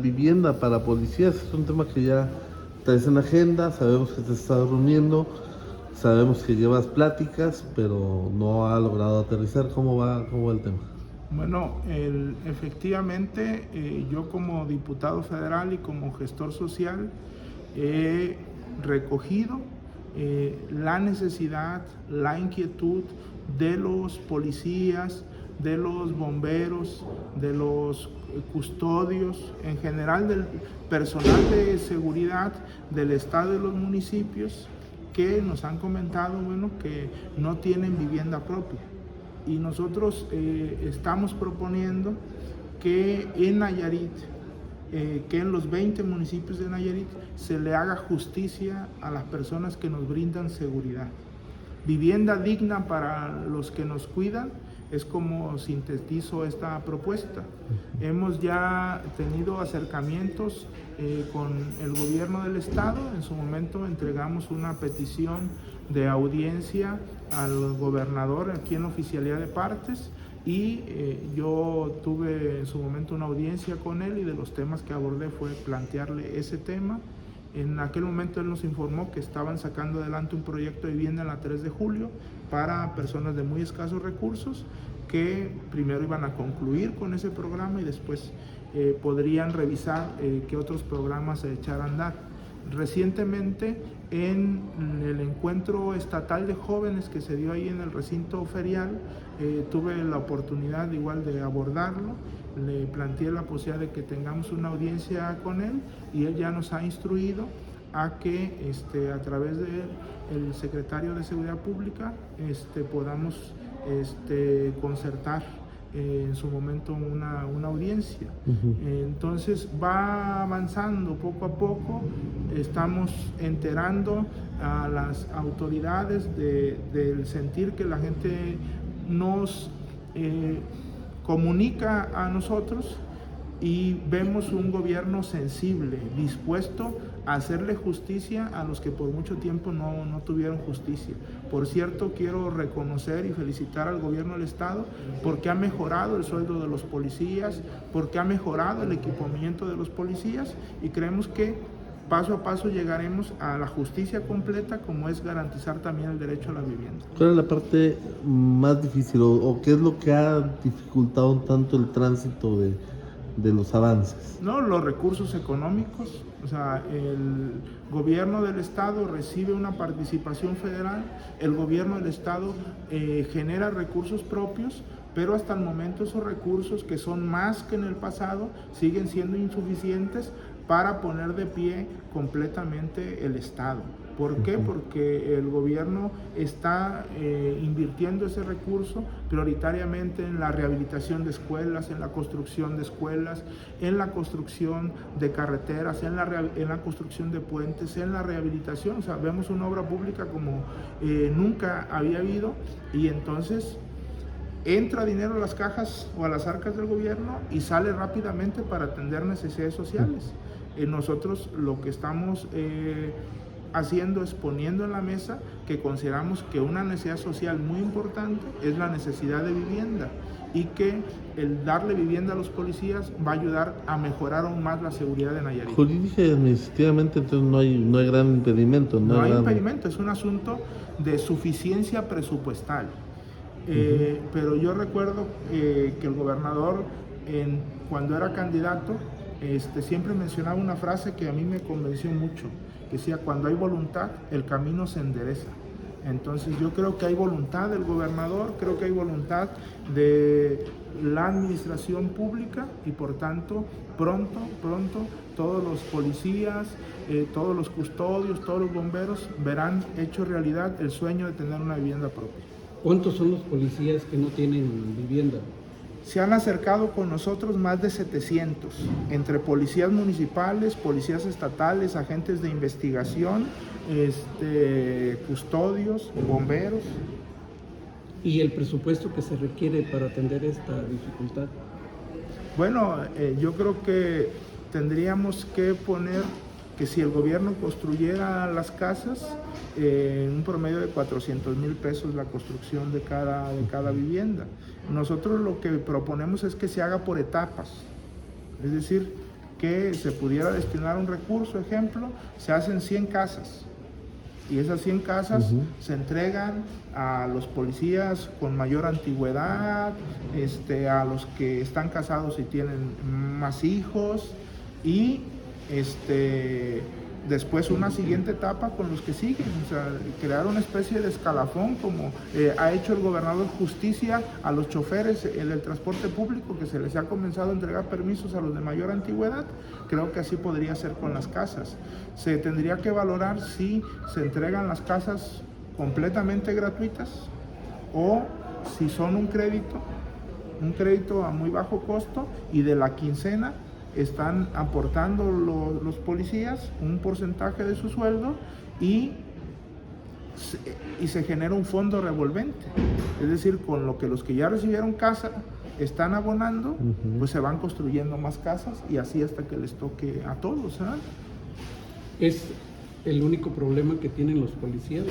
vivienda para policías es un tema que ya traes en agenda, sabemos que te estás reuniendo, sabemos que llevas pláticas, pero no ha logrado aterrizar. ¿Cómo va el tema? Bueno, efectivamente, yo como diputado federal y como gestor social he recogido la necesidad, la inquietud de los policías, de los bomberos, de los custodios, en general del personal de seguridad del estado y de los municipios que nos han comentado, bueno, que no tienen vivienda propia. Y nosotros estamos proponiendo que en Nayarit, que en los 20 municipios de Nayarit se le haga justicia a las personas que nos brindan seguridad. Vivienda digna para los que nos cuidan es como sintetizo esta propuesta. Hemos ya tenido acercamientos con el gobierno del estado. En su momento entregamos una petición de audiencia al gobernador aquí en la oficialía de partes y yo tuve en su momento una audiencia con él y de los temas que abordé fue plantearle ese tema. En aquel momento él nos informó que estaban sacando adelante un proyecto de vivienda en la 3 de julio para personas de muy escasos recursos que primero iban a concluir con ese programa y después podrían revisar qué otros programas se echar a andar. Recientemente en el encuentro estatal de jóvenes que se dio ahí en el recinto ferial, tuve la oportunidad igual de abordarlo, le planteé la posibilidad de que tengamos una audiencia con él y él ya nos ha instruido a que a través del secretario de Seguridad Pública podamos concertar en su momento una audiencia. Entonces va avanzando poco a poco, estamos enterando a las autoridades del sentir que la gente nos comunica a nosotros y vemos un gobierno sensible, dispuesto a hacerle justicia a los que por mucho tiempo no tuvieron justicia. Por cierto, quiero reconocer y felicitar al gobierno del estado porque ha mejorado el sueldo de los policías, porque ha mejorado el equipamiento de los policías y creemos que paso a paso llegaremos a la justicia completa, como es garantizar también el derecho a la vivienda. ¿Cuál es la parte más difícil o qué es lo que ha dificultado tanto el tránsito de los avances? No, los recursos económicos, o sea, el gobierno del estado recibe una participación federal, el gobierno del estado genera recursos propios, pero hasta el momento esos recursos, que son más que en el pasado, siguen siendo insuficientes para poner de pie completamente el estado. ¿Por qué? Porque el gobierno está invirtiendo ese recurso prioritariamente en la rehabilitación de escuelas, en la construcción de escuelas, en la construcción de carreteras, en la construcción de puentes, en la rehabilitación. O sea, vemos una obra pública como nunca había habido y entonces entra dinero a las cajas o a las arcas del gobierno y sale rápidamente para atender necesidades sociales. Nosotros lo que estamos haciendo es poniendo en la mesa que consideramos que una necesidad social muy importante es la necesidad de vivienda y que el darle vivienda a los policías va a ayudar a mejorar aún más la seguridad de Nayarit. Jurídica y administrativamente entonces no hay gran impedimento. No hay impedimento, es un asunto de suficiencia presupuestal. Pero yo recuerdo que el gobernador cuando era candidato siempre mencionaba una frase que a mí me convenció mucho, que decía: cuando hay voluntad, el camino se endereza. Entonces yo creo que hay voluntad del gobernador, creo que hay voluntad de la administración pública y por tanto pronto todos los policías, todos los custodios, todos los bomberos verán hecho realidad el sueño de tener una vivienda propia. ¿Cuántos son los policías que no tienen vivienda? Se han acercado con nosotros más de 700, entre policías municipales, policías estatales, agentes de investigación, custodios, bomberos. ¿Y el presupuesto que se requiere para atender esta dificultad? Bueno, yo creo que tendríamos que poner que si el gobierno construyera las casas, en un promedio de 400,000 pesos la construcción de cada vivienda. Nosotros lo que proponemos es que se haga por etapas, es decir, que se pudiera destinar un recurso, ejemplo, se hacen 100 casas. Y esas 100 casas se entregan a los policías con mayor antigüedad, a los que están casados y tienen más hijos, y después una siguiente etapa con los que siguen, o sea, crear una especie de escalafón como ha hecho el gobernador Justicia a los choferes del transporte público, que se les ha comenzado a entregar permisos a los de mayor antigüedad. Creo que así podría ser con las casas. Se tendría que valorar si se entregan las casas completamente gratuitas o si son un crédito a muy bajo costo, y de la quincena están aportando los policías un porcentaje de su sueldo y se genera un fondo revolvente. Es decir, con lo que los que ya recibieron casa están abonando, pues se van construyendo más casas, y así hasta que les toque a todos, ¿sabes? Es el único problema que tienen los policías.